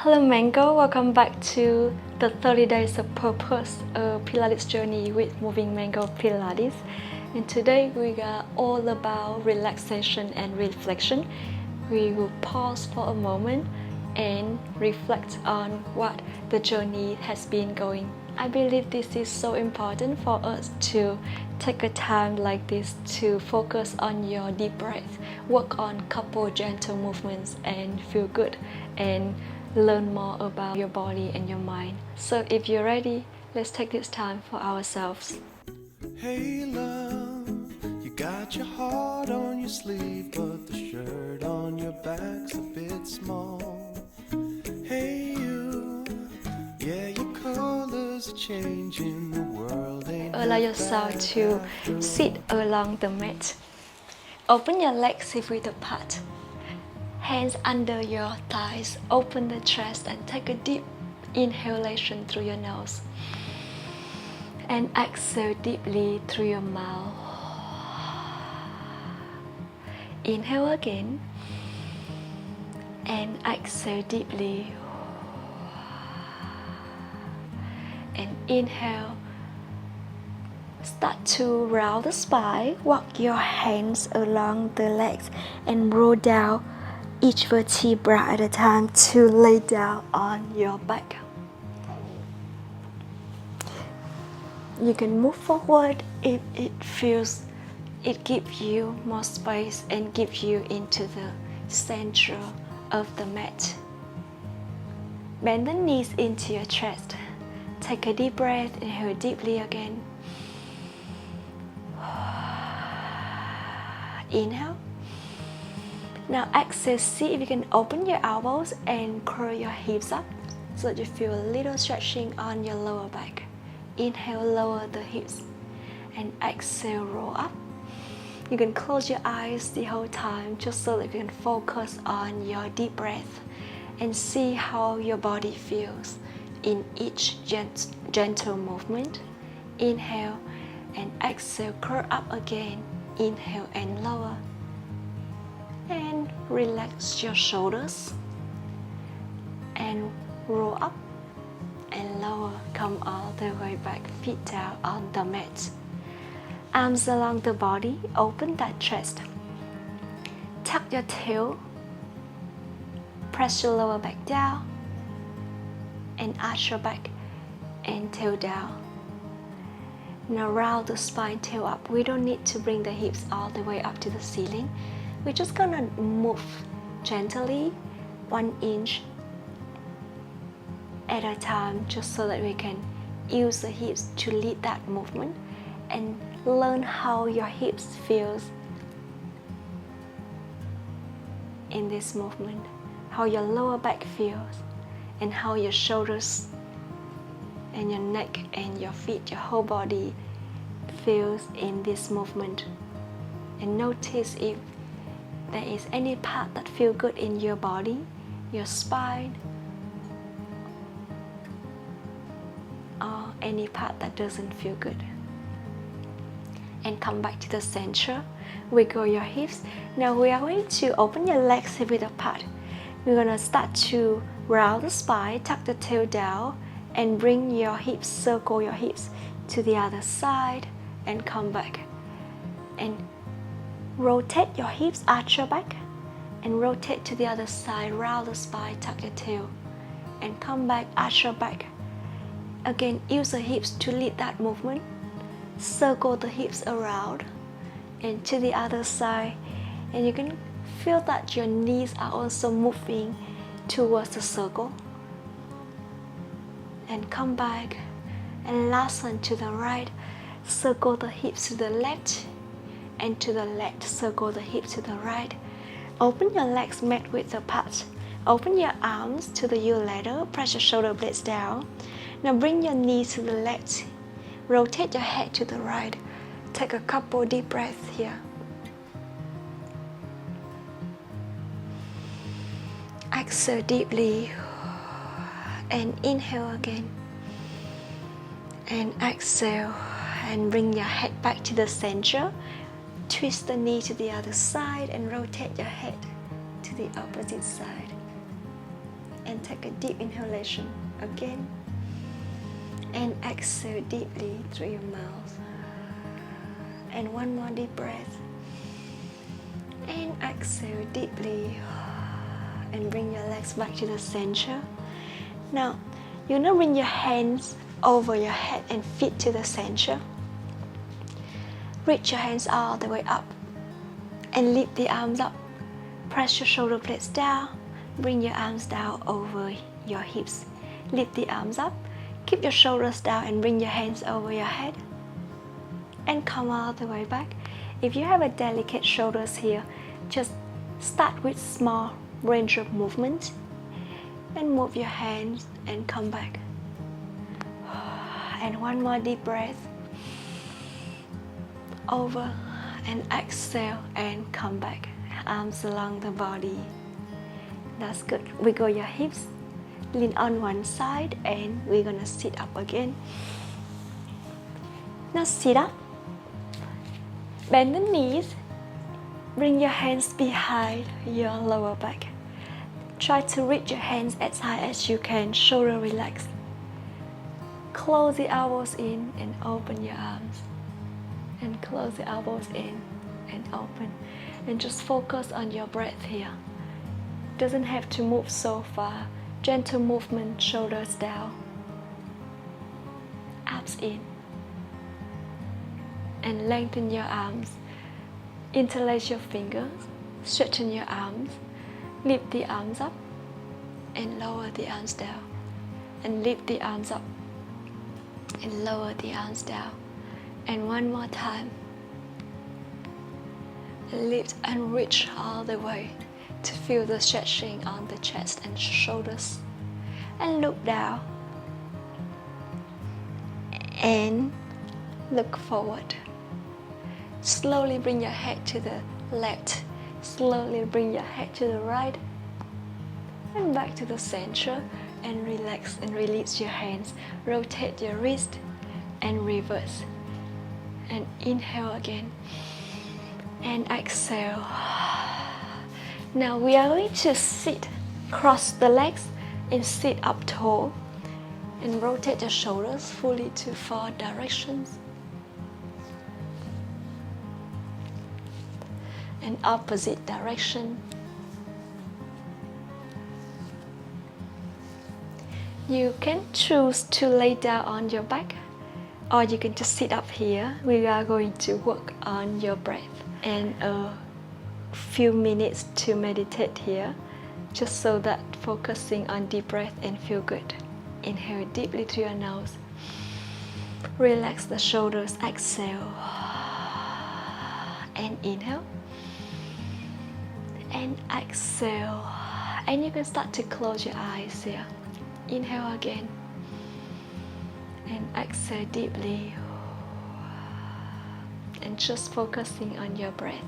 Hello Mango, welcome back to the 30 Days of Purpose, a Pilates journey with Moving Mango Pilates. And today we are all about relaxation and reflection. We will pause for a moment and reflect on what the journey has been going. I believe this is so important for us to take a time like this to focus on your deep breath, work on couple gentle movements and feel good and learn more about your body and your mind. So if you're ready, let's take this time for ourselves. Hey love, you got your heart on your sleeve, but the shirt on your back's a bit small. Hey you, yeah, your colors are changing, the world ain't. Allow yourself to sit along the mat. Open your legs hip-width apart. Hands under your thighs, open the chest and take a deep inhalation through your nose. And exhale deeply through your mouth. Inhale again. And exhale deeply. And inhale. Start to round the spine. Walk your hands along the legs and roll down each vertebra at a time to lay down on your back. You can move forward if it gives you more space and gives you into the center of the mat. Bend the knees into your chest. Take a deep breath, inhale deeply again. Inhale. Now exhale, see if you can open your elbows and curl your hips up so that you feel a little stretching on your lower back. Inhale, lower the hips and exhale, roll up. You can close your eyes the whole time just so that you can focus on your deep breath and see how your body feels in each gentle movement. Inhale and exhale, curl up again. Inhale and lower. And relax your shoulders and roll up and lower. Come all the way back, feet down on the mat. Arms along the body, open that chest. Tuck your tail, press your lower back down and arch your back and tail down. Now round the spine, tail up. We don't need to bring the hips all the way up to the ceiling. We're just gonna move gently 1 inch at a time just so that we can use the hips to lead that movement and learn how your hips feels in this movement, how your lower back feels and how your shoulders and your neck and your feet, your whole body feels in this movement. And notice if there is any part that feels good in your body, your spine, or any part that doesn't feel good. And come back to the center. Wiggle your hips. Now we are going to open your legs a bit apart. We're going to start to round the spine, tuck the tail down, and bring your hips, circle your hips to the other side and come back. And rotate your hips, arch your back, and rotate to the other side, round the spine, tuck your tail, and come back, arch your back. Again, use the hips to lead that movement. Circle the hips around and to the other side. And you can feel that your knees are also moving towards the circle. And come back. And last one to the right. Circle the hips to the left. And to the left, circle the hips to the right. Open your legs mat width apart. Open your arms to the U ladder. Press your shoulder blades down. Now bring your knees to the left. Rotate your head to the right. Take a couple deep breaths here. Exhale deeply. And inhale again. And exhale. And bring your head back to the center. Twist the knee to the other side and rotate your head to the opposite side. And take a deep inhalation again. And exhale deeply through your mouth. And one more deep breath. And exhale deeply. And bring your legs back to the center. Now, you now bring your hands over your head and feet to the center. Reach your hands all the way up. And lift the arms up. Press your shoulder blades down. Bring your arms down over your hips. Lift the arms up. Keep your shoulders down and bring your hands over your head. And come all the way back. If you have a delicate shoulders here, just start with small range of movement. And move your hands and come back. And one more deep breath. Over and exhale and come back. Arms along the body. That's good. Wiggle your hips. Lean on one side and we're gonna sit up again. Now sit up. Bend the knees. Bring your hands behind your lower back. Try to reach your hands as high as you can. Shoulder relax. Close the elbows in and open your arms. And close the elbows in and open. And just focus on your breath here. Doesn't have to move so far. Gentle movement, shoulders down. Arms in. And lengthen your arms. Interlace your fingers. Straighten your arms. Lift the arms up. And lower the arms down. And lift the arms up. And lower the arms down. And one more time. Lift and reach all the way to feel the stretching on the chest and shoulders. And look down. And look forward. Slowly bring your head to the left. Slowly bring your head to the right. And back to the center. And relax and release your hands. Rotate your wrist and reverse. And inhale again. And exhale. Now we are going to sit, cross the legs and sit up tall. And rotate your shoulders fully to 4 directions. And opposite direction. You can choose to lay down on your back, or you can just sit up here. We are going to work on your breath and a few minutes to meditate here, just so that focusing on deep breath and feel good. Inhale deeply through your nose. Relax the shoulders. Exhale. And inhale. And exhale. And you can start to close your eyes here. Inhale again. And exhale deeply. And just focusing on your breath.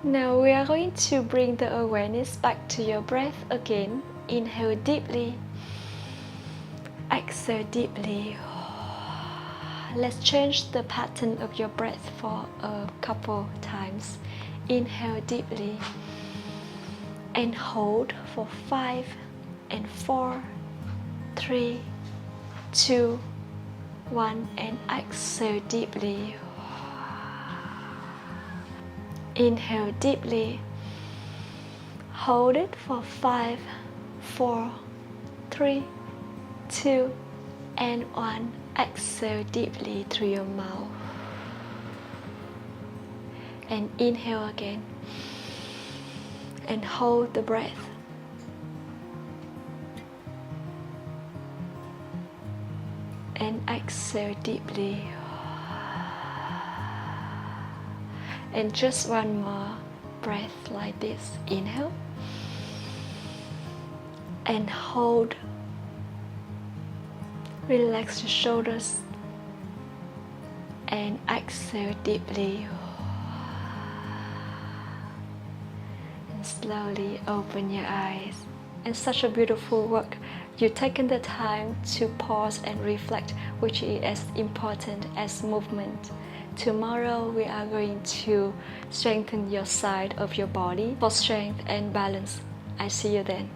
Now we are going to bring the awareness back to your breath again. Inhale deeply. Exhale deeply. Let's change the pattern of your breath for a couple times. Inhale deeply and hold for 5 and 4, 3, 2, 1, and exhale deeply. Inhale deeply. Hold it for 5, 4, 3, 2, and 1. Exhale deeply through your mouth. And inhale again. And hold the breath. And exhale deeply. And just one more breath like this. Inhale. And hold. Relax your shoulders. And exhale deeply. And slowly open your eyes. And such a beautiful work. You've taken the time to pause and reflect, which is as important as movement. Tomorrow we are going to strengthen your side of your body for strength and balance. I see you then.